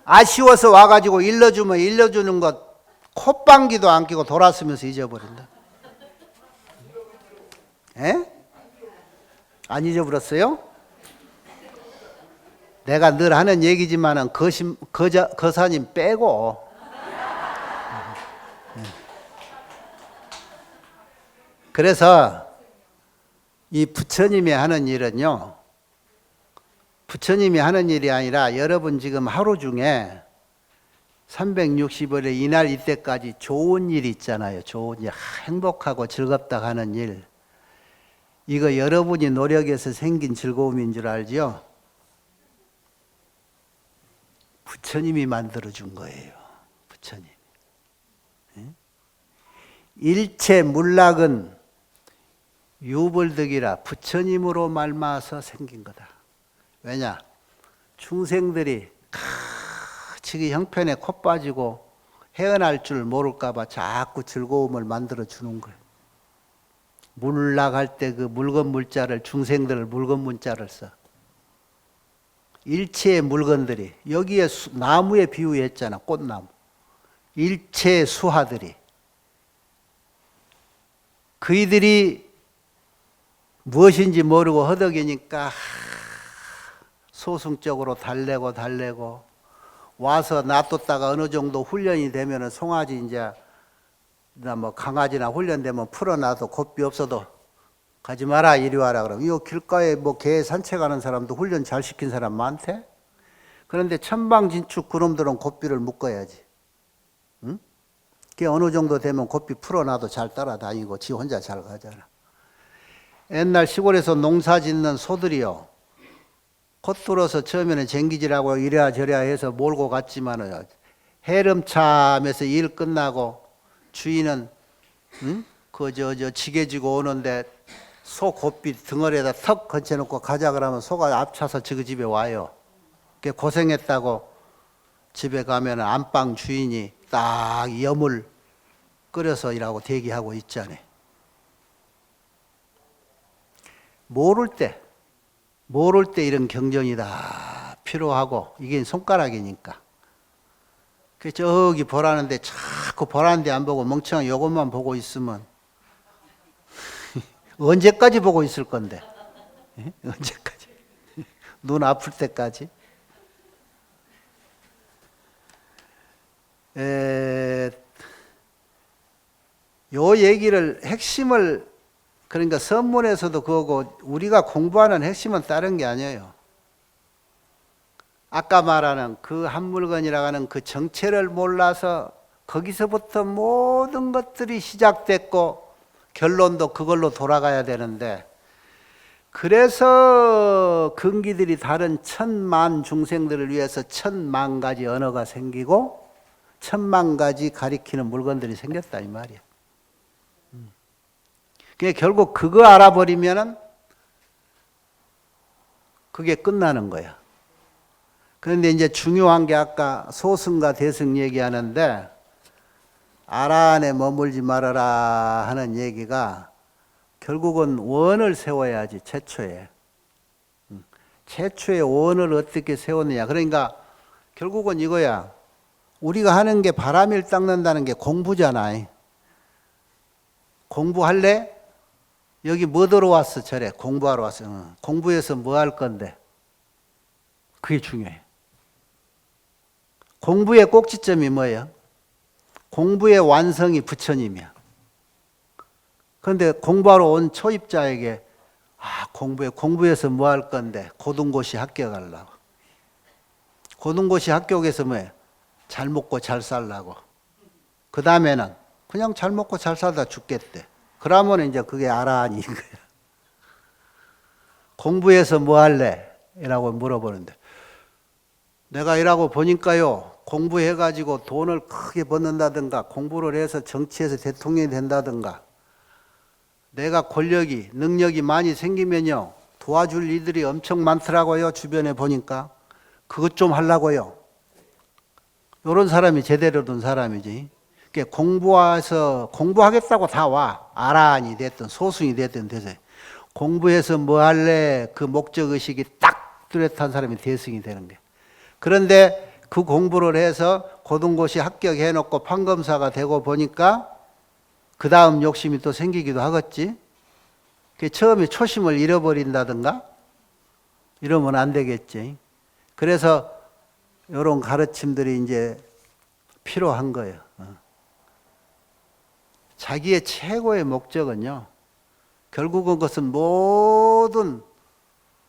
아쉬워서 와가지고 일러주면 일러주는 것 콧방귀도 안 끼고 돌아서면서 잊어버린다. 에? 안 잊어버렸어요? 내가 늘 하는 얘기지만은 거사님 빼고. 그래서 이 부처님이 하는 일은요, 부처님이 하는 일이 아니라 여러분 지금 하루 중에 365일 이날 이때까지 좋은 일 있잖아요. 좋은 일, 행복하고 즐겁다 하는 일. 이거 여러분이 노력해서 생긴 즐거움인 줄 알죠? 부처님이 만들어준 거예요. 부처님. 일체 물락은 유불득이라 부처님으로 말미암아서 생긴 거다. 왜냐? 중생들이 지금 형편에 코 빠지고 헤어날 줄 모를까 봐 자꾸 즐거움을 만들어 주는 거예요. 물락할 때 그 물건 물자를 중생들 물건 문자를 써. 일체의 물건들이 여기에 나무에 비유했잖아. 꽃나무. 일체의 수하들이 그이들이 무엇인지 모르고 허덕이니까 소승적으로 달래고 와서 놔뒀다가 어느 정도 훈련이 되면은 송아지 이제 뭐 강아지나 훈련되면 풀어놔도 겁이 없어도 가지 마라 이리 와라 그러면 이 길가에 뭐 개 산책하는 사람도 훈련 잘 시킨 사람 많대. 그런데 천방진축 그놈들은 고삐를 묶어야지. 응? 그게 어느 정도 되면 고삐 풀어놔도 잘 따라다니고 지 혼자 잘 가잖아. 옛날 시골에서 농사 짓는 소들이요. 콧뚫어서 처음에는 쟁기질하고 이래야 저래야 해서 몰고 갔지만은 해름참에서 일 끝나고 주인은 저 지게지고 오는데 소 고삐 덩어리에다 턱 건쳐놓고 가자 그러면 소가 앞차서 저 집에 와요. 그게 고생했다고 집에 가면 안방 주인이 딱 염을 끓여서 일하고 대기하고 있잖아요. 모를 때 이런 경전이 다 필요하고 이게 손가락이니까. 그 저기 보라는데 자꾸 보라는데 안 보고 멍청한 요것만 보고 있으면 언제까지 보고 있을 건데? 언제까지? 눈 아플 때까지? 요 얘기를 핵심을 그러니까 선문에서도 그거고 우리가 공부하는 핵심은 다른 게 아니에요. 아까 말하는 그 한 물건이라고 하는 그 정체를 몰라서 거기서부터 모든 것들이 시작됐고 결론도 그걸로 돌아가야 되는데 그래서 근기들이 다른 천만 중생들을 위해서 천만 가지 언어가 생기고 천만 가지 가리키는 물건들이 생겼다 이 말이야. 그러니까 결국 그거 알아버리면은 그게 끝나는 거야. 그런데 이제 중요한 게 아까 소승과 대승 얘기하는데 아라 안에 머물지 말아라 하는 얘기가 결국은 원을 세워야지 최초에. 최초의 원을 어떻게 세웠느냐. 그러니까 결국은 이거야. 우리가 하는 게 바람일 닦는다는 게 공부잖아. 공부할래? 여기 뭐 들어왔어? 저래. 공부하러 왔어. 공부해서 뭐 할 건데? 그게 중요해. 공부의 꼭지점이 뭐예요? 공부의 완성이 부처님이야. 그런데 공부하러 온 초입자에게 공부해서 뭐 할 건데? 고등고시 합격하려고. 고등고시 합격해서 뭐예요? 잘 먹고 잘 살라고. 그 다음에는 그냥 잘 먹고 잘 살다 죽겠대. 그러면 이제 그게 아라한인 거야. 공부해서 뭐 할래? 이라고 물어보는데 내가 이라고 보니까요. 공부해가지고 돈을 크게 버는다든가 공부를 해서 정치에서 대통령이 된다든가 내가 권력이 능력이 많이 생기면요. 도와줄 이들이 엄청 많더라고요. 주변에 보니까. 그것 좀 하려고요. 이런 사람이 제대로 된 사람이지. 공부해서 공부하겠다고 다 와. 아라한이 됐든 소승이 됐든 돼서 공부해서 뭐 할래? 그 목적의식이 딱 뚜렷한 사람이 대승이 되는 거예요. 그런데 그 공부를 해서 고등고시 합격해놓고 판검사가 되고 보니까 그 다음 욕심이 또 생기기도 하겠지. 처음에 초심을 잃어버린다든가 이러면 안 되겠지. 그래서 이런 가르침들이 이제 필요한 거예요. 자기의 최고의 목적은요. 결국은 그것은 모든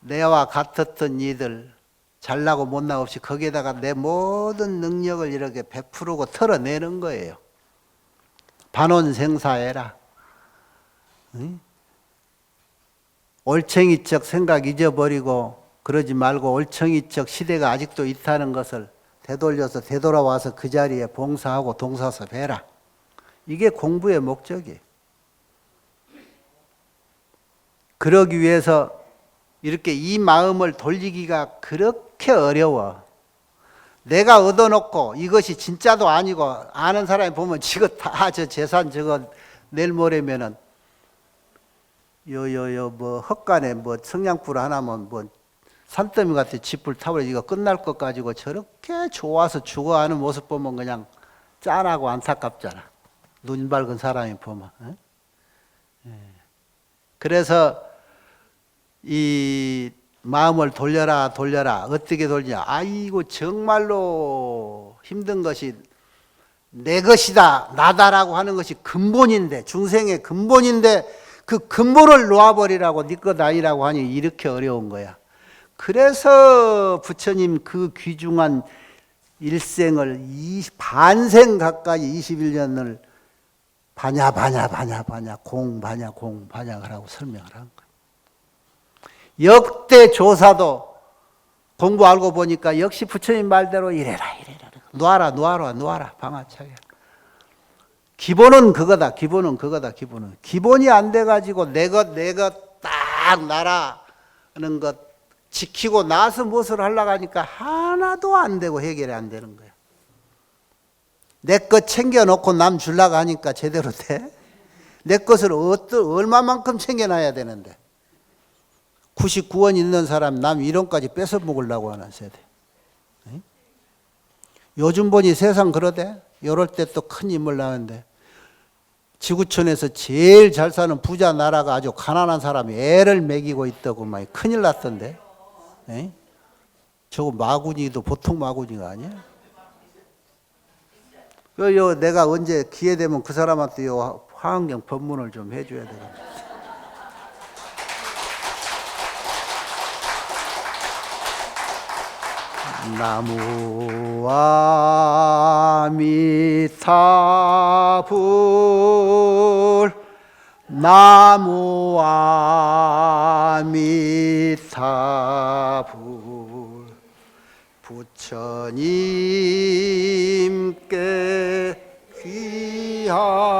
내와 같았던 이들 잘나고 못나 없이 거기에다가 내 모든 능력을 이렇게 베푸르고 털어내는 거예요. 반원생사해라. 응? 올챙이적 생각 잊어버리고 그러지 말고 올챙이적 시대가 아직도 있다는 것을 되돌려서 되돌아와서 그 자리에 봉사하고 동사섭 해라. 이게 공부의 목적이에요. 그러기 위해서 이렇게 이 마음을 돌리기가 그렇게 어려워. 내가 얻어놓고 이것이 진짜도 아니고 아는 사람이 보면 지금 다 저 재산 저거 내일 모레면은 뭐 헛간에 뭐 성냥불 하나면 뭐 산더미 같은 집불 타버려 이거 끝날 것 가지고 저렇게 좋아서 죽어하는 모습 보면 그냥 짠하고 안타깝잖아. 눈 밝은 사람이 보면. 그래서 이 마음을 돌려라 어떻게 돌리냐. 아이고 정말로 힘든 것이 내 것이다 나다라고 하는 것이 근본인데 중생의 근본인데 그 근본을 놓아버리라고 네 것 아니라고 하니 이렇게 어려운 거야. 그래서 부처님 그 귀중한 일생을 반생 가까이 21년을 바냐 공 바냐라고 설명을 한 거야. 역대 조사도 공부 알고 보니까 역시 부처님 말대로 이래라 놓아라 방아차게. 기본은 그거다. 기본이 안 돼가지고 내 것 딱 나라는 것 지키고 나서 무엇을 하려고 하니까 하나도 안 되고 해결이 안 되는 거야. 내 것 챙겨놓고 남 주려고 하니까 제대로 돼? 내 것을 얼마만큼 챙겨놔야 되는데 99원 있는 사람 남 1원까지 뺏어 먹으려고 하는 세대. 요즘 보니 세상 그러대. 이럴 때 또 큰 인물 나오는데 지구촌에서 제일 잘 사는 부자 나라가 아주 가난한 사람이 애를 먹이고 있다고 막 큰일 났던데. 저거 마구니도 보통 마구니가 아니야. 내가 언제 기회 되면 그 사람한테 화환경 법문을 좀 해줘야 되겠다. 나무아미타불 나무아미타불 부처님께 귀합니다.